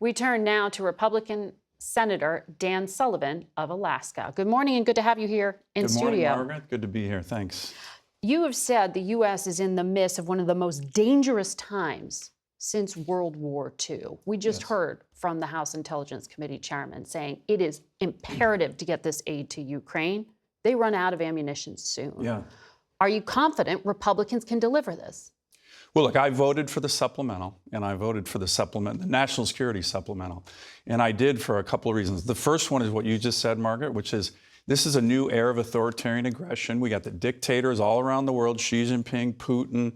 We turn now to Republican Senator Dan Sullivan of Alaska. Good morning and good to have you here in studio. Good morning, Margaret. Good to be here. Thanks. You have said the U.S. is in the midst of one of the most dangerous times since World War II. We just heard from the House Intelligence Committee chairman saying it is imperative to get this aid to Ukraine. They run out of ammunition soon. Yeah. Are you confident Republicans can deliver this? Well, look, I voted for the supplemental, and I voted for the national security supplemental. And I did for a couple of reasons. The first one is what you just said, Margaret, which is this is a new era of authoritarian aggression. We got the dictators all around the world, Xi Jinping, Putin,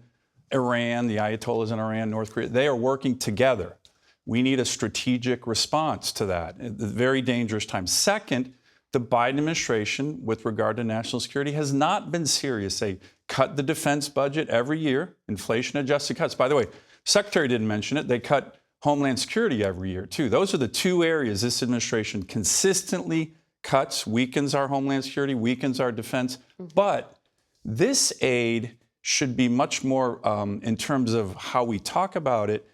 Iran, the Ayatollahs in Iran, North Korea. They are working together. We need a strategic response to that at a very dangerous time. Second, the Biden administration, with regard to national security, has not been serious. They cut the defense budget every year, inflation-adjusted cuts. By the way, Secretary didn't mention it. They cut Homeland Security every year, too. Those are the two areas this administration consistently cuts, weakens our Homeland Security, weakens our defense. But this aid should be much more, in terms of how we talk about it,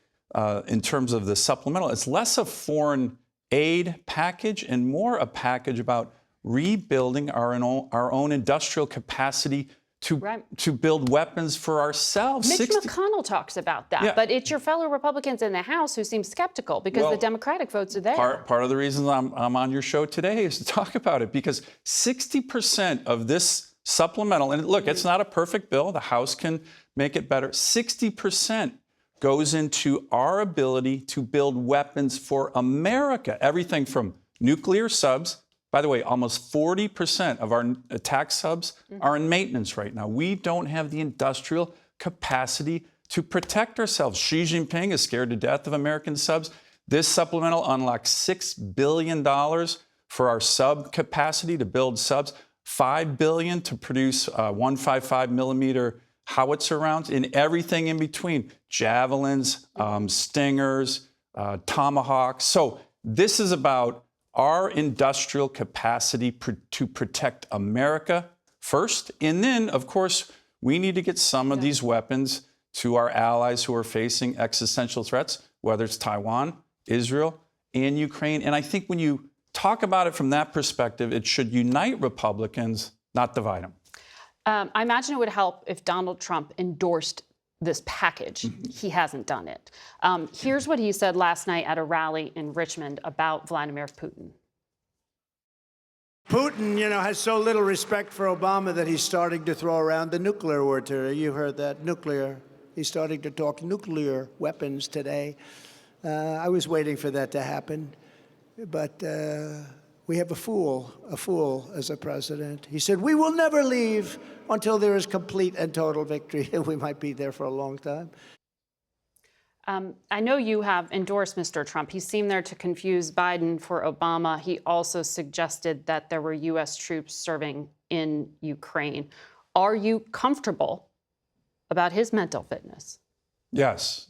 in terms of the supplemental. It's less a foreign aid package and more a package about rebuilding our own industrial capacity to build weapons for ourselves. Mitch McConnell talks about that, but it's your fellow Republicans in the House who seem skeptical because the Democratic votes are there. Part of the reason I'm on your show today is to talk about it because 60% of this supplemental, and look, it's not a perfect bill. The House can make it better. 60% goes into our ability to build weapons for America. Everything from nuclear subs. By the way, almost 40% of our attack subs are in maintenance right now. We don't have the industrial capacity to protect ourselves. Xi Jinping is scared to death of American subs. This supplemental unlocks $6 billion for our sub capacity to build subs, $5 billion to produce 155 millimeter howitzer rounds, and everything in between, javelins, stingers, tomahawks. So this is about our industrial capacity to protect America first. And then, of course, we need to get some of these weapons to our allies who are facing existential threats, whether it's Taiwan, Israel, and Ukraine. And I think when you talk about it from that perspective, it should unite Republicans, not divide them. I imagine it would help if Donald Trump endorsed this package. He hasn't done it. Here's what he said last night at a rally in Richmond about Vladimir Putin. Putin, has so little respect for Obama that he's starting to throw around the nuclear word today. You heard that, nuclear. He's starting to talk nuclear weapons today. I was waiting for that to happen, but we have a fool as a president. He said, we will never leave until there is complete and total victory. We might be there for a long time. I know you have endorsed Mr. Trump. He seemed there to confuse Biden for Obama. He also suggested that there were U.S. troops serving in Ukraine. Are you comfortable about his mental fitness? Yes.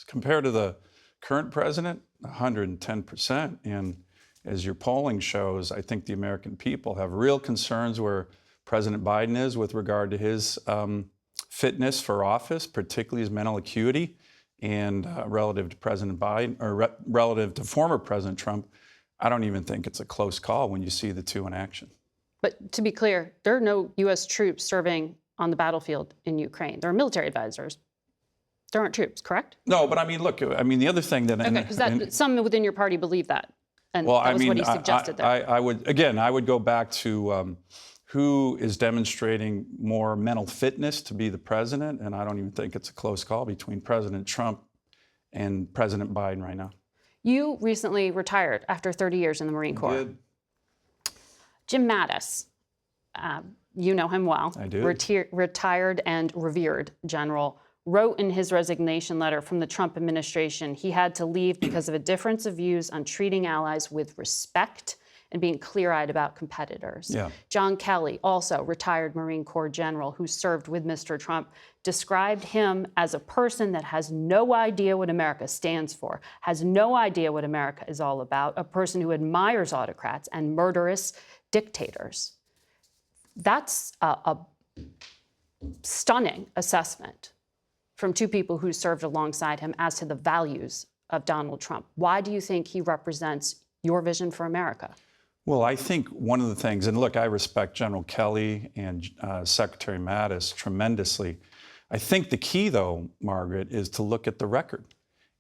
Compared to the current president, 110%. And as your polling shows, I think the American people have real concerns where President Biden is with regard to his fitness for office, particularly his mental acuity, and relative to President Biden or relative to former President Trump. I don't even think it's a close call when you see the two in action. But to be clear, there are no U.S. troops serving on the battlefield in Ukraine. There are military advisors. There aren't troops, correct? No, but the other thing that... Okay, because some within your party believe that. And well, that was what he suggested there. I would go back to who is demonstrating more mental fitness to be the president, and I don't even think it's a close call between President Trump and President Biden right now. You recently retired after 30 years in the Marine Corps. I did. Jim Mattis, you know him well. I do. Retired and revered general, wrote in his resignation letter from the Trump administration he had to leave because of a difference of views on treating allies with respect and being clear-eyed about competitors. Yeah. John Kelly, also retired Marine Corps general who served with Mr. Trump, described him as a person that has no idea what America stands for, has no idea what America is all about, a person who admires autocrats and murderous dictators. That's a stunning assessment from two people who served alongside him as to the values of Donald Trump? Why do you think he represents your vision for America? Well, I think one of the things, and look, I respect General Kelly and Secretary Mattis tremendously. I think the key, though, Margaret, is to look at the record.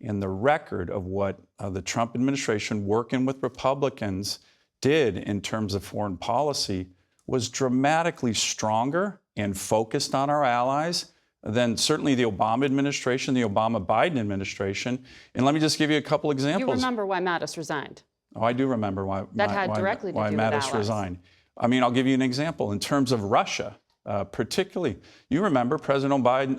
And the record of what the Trump administration, working with Republicans, did in terms of foreign policy was dramatically stronger and focused on our allies than certainly the Obama administration, the Obama-Biden administration. And let me just give you a couple examples. You remember why Mattis resigned. Oh, I do remember why Mattis resigned. I mean, I'll give you an example. In terms of Russia, particularly, you remember President Biden,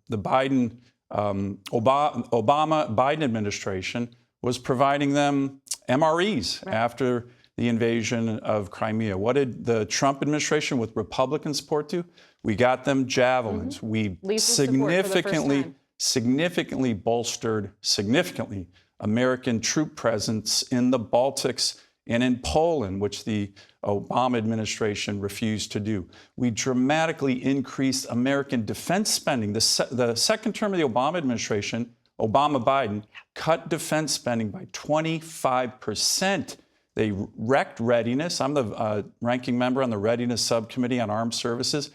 the Biden, Obama-Biden administration was providing them MREs after the invasion of Crimea. What did the Trump administration with Republican support do? We got them javelins. We significantly bolstered American troop presence in the Baltics and in Poland, which the Obama administration refused to do. We dramatically increased American defense spending. The second term of the Obama administration, Obama-Biden, cut defense spending by 25%. They wrecked readiness. I'm the ranking member on the Readiness Subcommittee on Armed Services.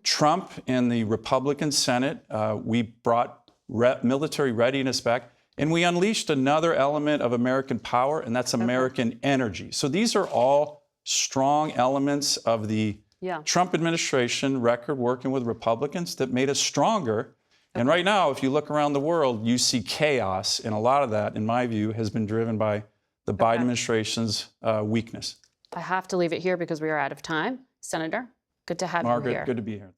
Trump and the Republican Senate, we brought military readiness back. And we unleashed another element of American power, and that's American energy. So these are all strong elements of the Trump administration record working with Republicans that made us stronger. And right now, if you look around the world, you see chaos, and a lot of that, in my view, has been driven by the Biden administration's weakness. I have to leave it here because we are out of time. Senator, good to have you here. Margaret, good to be here.